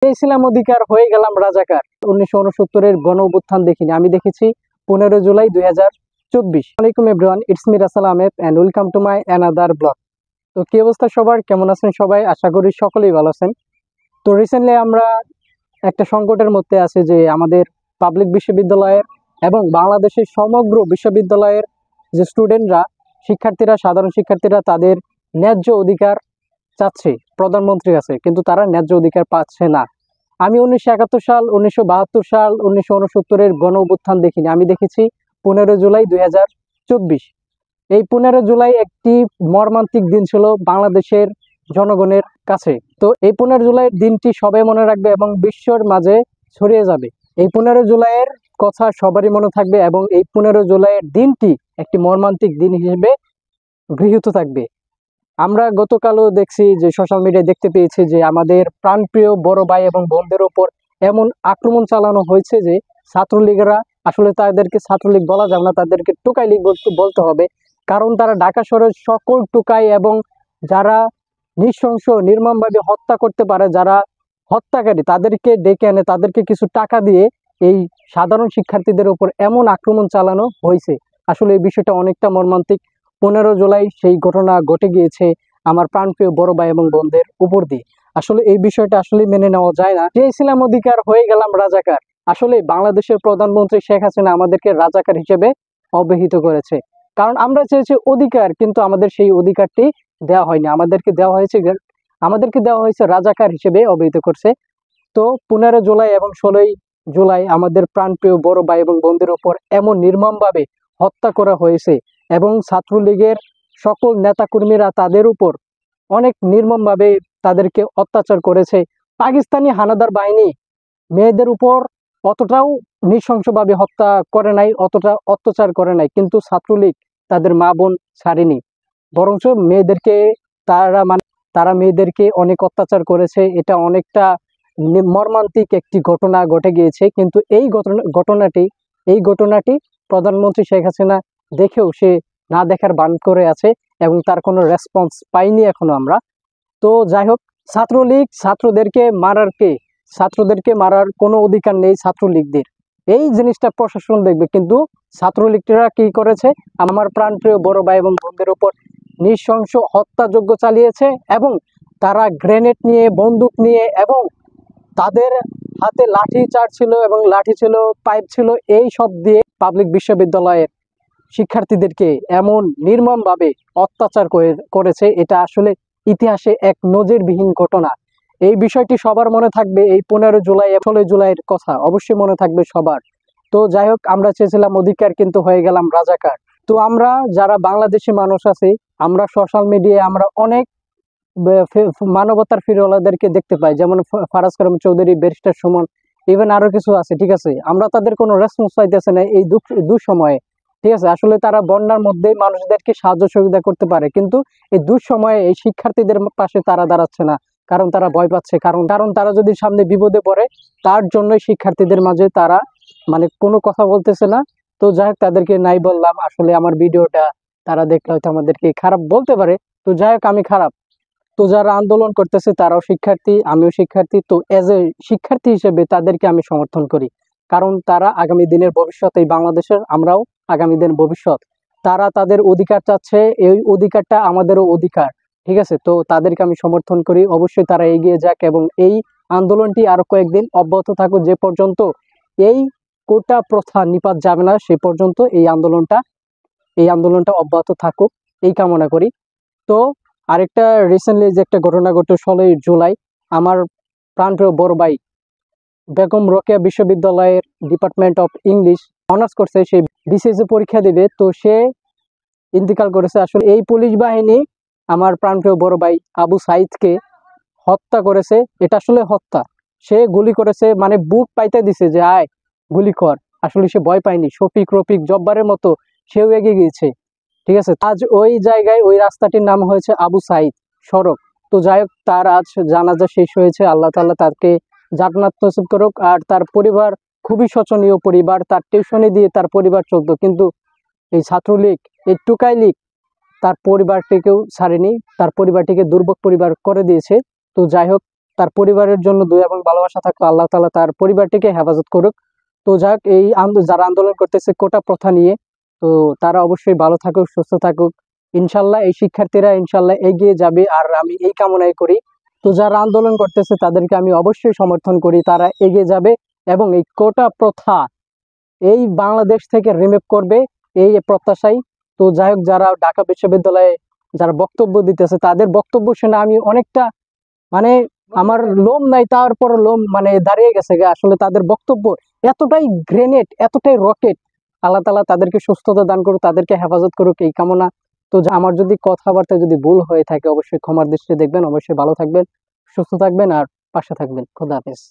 পেয়েছিলাম অধিকার, হয়ে গেলাম রাজাকার। 1969-এর গণ অভ্যুত্থান দেখিনি, আমি দেখেছি 15 জুলাই 2024। আসসালামাইকুম everyone, it's me Rasel Ahmed and welcome to my another blog. তো কি অবস্থা সবার, কেমন আছেন সবাই? আশা করি সকলেই ভালো আছেন। তো রিসেন্টলি আমরা একটা সংকটের মধ্যে আছি যে আমাদের পাবলিক বিশ্ববিদ্যালয়ের এবং বাংলাদেশের সমগ্র বিশ্ববিদ্যালয়ের যে স্টুডেন্টরা, শিক্ষার্থীরা, সাধারণ শিক্ষার্থীরা তাদের ন্যায্য অধিকার চাচ্ছে প্রধানমন্ত্রীর কাছে, কিন্তু তারা ন্যায্য অধিকার পাচ্ছে না। আমি 1971 সাল, 1972 সাল, 1969-এর গণ অভ্যুত্থান দেখিনি, আমি দেখেছি 15 জুলাই 2024। এই 15 জুলাই একটি মর্মান্তিক দিন ছিল বাংলাদেশের জনগণের কাছে। তো এই 15 জুলাইয়ের দিনটি সবাই মনে রাখবে এবং বিশ্বর মাঝে ছড়িয়ে যাবে। এই 15 জুলাইয়ের কথা সবারই মনে থাকবে এবং এই 15 জুলাইয়ের দিনটি একটি মর্মান্তিক দিন হিসেবে গৃহীত থাকবে। আমরা গতকালও দেখছি যে সোশ্যাল মিডিয়ায় দেখতে পেয়েছি যে আমাদের প্রাণপ্রিয় বড় ভাই এবং বোনদের উপর এমন আক্রমণ চালানো হয়েছে যে ছাত্রলীগরা, আসলে তাদেরকে ছাত্রলীগ বলা যাবে না, তাদেরকে টোকাই লীগ বলতে হবে। কারণ তারা ঢাকা শহরের সকল টোকাই এবং যারা নৃশংস নির্মমভাবে হত্যা করতে পারে, যারা হত্যাকারী, তাদেরকে ডেকে এনে তাদেরকে কিছু টাকা দিয়ে এই সাধারণ শিক্ষার্থীদের উপর এমন আক্রমণ চালানো হয়েছে। আসলে এই বিষয়টা অনেকটা মর্মান্তিক। 15 জুলাই সেই ঘটনা ঘটে গিয়েছে আমার প্রাণপ্রিয় বড় ভাই এবং বোনদের উপর দিয়ে। আসলে এই বিষয়টা আসলে মেনে নেওয়া যায় না। চেয়েছিলাম অধিকার, হয়ে গেলাম রাজাকার। আসলে বাংলাদেশের প্রধানমন্ত্রী শেখ হাসিনা আমাদেরকে রাজাকার হিসেবে অবহিত করেছে। কারণ আমরা চেয়েছি অধিকার, কিন্তু আমাদের সেই অধিকারটি দেওয়া হয়নি, আমাদেরকে দেওয়া হয়েছে রাজাকার হিসেবে অবহিত করছে। তো 15 জুলাই এবং 16 জুলাই আমাদের প্রাণপ্রিয় বড় ভাই এবং বোনদের উপর এমন নির্মমভাবে হত্যা করা হয়েছে এবং ছাত্রলীগের সকল নেতাকর্মীরা তাদের উপর অনেক নির্মমভাবে তাদেরকে অত্যাচার করেছে। পাকিস্তানি হানাদার বাহিনী মেয়েদের উপর অতটাও নৃশংসভাবে হত্যা করে নাই, অতটা অত্যাচার করে নাই, কিন্তু ছাত্রলীগ তাদের মা বোন ছাড়েনি, বরঞ্চ তারা মেয়েদেরকে অনেক অত্যাচার করেছে। এটা অনেকটা মর্মান্তিক একটি ঘটনা ঘটে গিয়েছে। কিন্তু এই ঘটনাটি প্রধানমন্ত্রী শেখ হাসিনা দেখেও সে না দেখার ভান করে আছে এবং তার কোনো রেসপন্স পাইনি এখনো আমরা। তো যাই হোক, ছাত্রলীগ ছাত্রদেরকে মারার কোনো অধিকার নেই ছাত্রলীগদের। এই জিনিসটা প্রশাসন দেখবে, কিন্তু ছাত্রলীগরা কি করেছে? আমার প্রাণপ্রিয় বড় ভাই এবং বোনদের উপর নৃশংস হত্যাযজ্ঞ চালিয়েছে এবং তারা গ্রেনেড নিয়ে, বন্দুক নিয়ে এবং তাদের হাতে লাঠি চার্জ ছিল এবং লাঠি ছিল, পাইপ ছিল, এই সব দিয়ে পাবলিক বিশ্ববিদ্যালয়ের শিক্ষার্থীদেরকে এমন নির্মমভাবে অত্যাচার করেছে। এটা আসলে ইতিহাসে এক নজিরবিহীন ঘটনা। এই বিষয়টি সবার মনে থাকবে। এই 15 জুলাই, 16 জুলাইয়ের কথা অবশ্যই মনে থাকবে সবার। তো যাই হোক, আমরা চেয়েছিলাম অধিকার, কিন্তু হয়ে গেলাম রাজাকার। তো আমরা যারা বাংলাদেশি মানুষ আছি, আমরা সোশ্যাল মিডিয়ায় আমরা অনেক মানবতার ফিরওয়ালাদেরকে দেখতে পাই, যেমন ফারাজ কারম চৌধুরী, ব্যারিস্টার সুমন, ইভেন আরো কিছু আছে। ঠিক আছে, আমরা তাদের কোনো রেসপন্স পাইতেছে না এই দুঃসময়ে। ঠিক আছে, আসলে তারা বন্যার মধ্যে মানুষদেরকে সাহায্য সুবিধা করতে পারে, কিন্তু এই দুঃসময়ে এই শিক্ষার্থীদের পাশে তারা দাঁড়াচ্ছে না। কারণ তারা ভয় পাচ্ছে, কারণ তারা যদি সামনে বিপদে পড়ে, তার জন্যই শিক্ষার্থীদের মাঝে তারা কোনো কথা বলতেছে না। তো যাই হোক, তাদেরকে নাই বললাম। আসলে আমার ভিডিওটা তারা দেখলে হয়তো আমাদেরকে খারাপ বলতে পারে। তো যাই হোক, আমি খারাপ। তো যারা আন্দোলন করতেছে তারাও শিক্ষার্থী, আমিও শিক্ষার্থী। তো এজ এ শিক্ষার্থী হিসেবে তাদেরকে আমি সমর্থন করি, কারণ তারা আগামী দিনের ভবিষ্যৎ, এই বাংলাদেশের আমরাও আগামী দিনের ভবিষ্যৎ। তারা তাদের অধিকার চাচ্ছে, এই অধিকারটা আমাদেরও অধিকার। ঠিক আছে, তো তাদেরকে আমি সমর্থন করি। অবশ্যই তারা এগিয়ে যাক এবং এই আন্দোলনটি আরো কয়েকদিন অব্যাহত থাকুক, যে পর্যন্ত এই কোটা প্রথা নিপাত যাবে না সে পর্যন্ত এই আন্দোলনটা অব্যাহত থাকুক, এই কামনা করি। তো আরেকটা রিসেন্টলি যে একটা ঘটনা ঘটে 16 জুলাই, আমার প্রাণপ্রিয় বড় ভাই বেগম রোকেয়া বিশ্ববিদ্যালয়ের ডিপার্টমেন্ট অফ ইংলিশ অনার্স করছে, সে বিসিএস পরীক্ষা দিবে, তো সে ইন্তিকাল করেছে। আসলে এই পুলিশ বাহিনী আমার প্রাণপ্রিয় বড় ভাই আবু সাইদকে হত্যা করেছে। এটা আসলে হত্যা। সে গুলি করেছে, বুক পাইতে দিছে যে আয় গুলি কর। আসলে সে ভয় পায়নি। শফিক, রফিক, জব্বারের মতো সেও এগিয়ে গিয়েছে। ঠিক আছে, আজ ওই জায়গায় ওই রাস্তাটির নাম হয়েছে আবু সাইদ সড়ক। তো যাই হোক, তার আজ জানাজা শেষ হয়েছে। আল্লাহ তাআলা তাকে জান্নাত নসিব করুক। আর তার পরিবার খুবই শোচনীয় পরিবার, তার টিউশনি দিয়ে তার পরিবার চলতো, কিন্তু এই ছাত্রলীগ, এই টুকাই লীগ তার পরিবারটিকেও ছাড়েনি, তার পরিবারটিকে দুর্ভোগ পরিবার করে দিয়েছে। তো যাই হোক, তার পরিবারের জন্য দোয়া এবং ভালোবাসা থাকলো। আল্লাহ তাআলা তার পরিবারটিকে হেফাজত করুক। তো যাক, এই যারা আন্দোলন করতেছে কোটা প্রথা নিয়ে, তো তারা অবশ্যই ভালো থাকুক, সুস্থ থাকুক। ইনশাল্লাহ এই শিক্ষার্থীরা ইনশাল্লাহ এগিয়ে যাবে, আর আমি এই কামনাই করি। তো যারা আন্দোলন করতেছে তাদেরকে আমি অবশ্যই সমর্থন করি, তারা এগিয়ে যাবে এবং এই কোটা প্রথা এই বাংলাদেশ থেকে রিমুভ করবে, এই প্রত্যাশাই। তো যাই হোক, যারা ঢাকা বিশ্ববিদ্যালয়ে যারা বক্তব্য দিতেছে তাদের বক্তব্য শুনে আমি অনেকটা মানে আমার লোম নাই, তারপর লোম মানে দাঁড়িয়ে গেছে গে। আসলে তাদের বক্তব্য এতটাই গ্রেনেড, এতটাই রকেট। আল্লাহ তাআলা তাদেরকে সুস্থতা দান করুক, তাদেরকে হেফাজত করুক, এই কামনা। তো আমার যদি কথাবার্তা যদি ভুল হয়ে থাকে অবশ্যই ক্ষমার দৃষ্টিতে দেখবেন। অবশ্যই ভালো থাকবেন, সুস্থ থাকবেন আর পাশে থাকবেন। খোদা হাফেজ।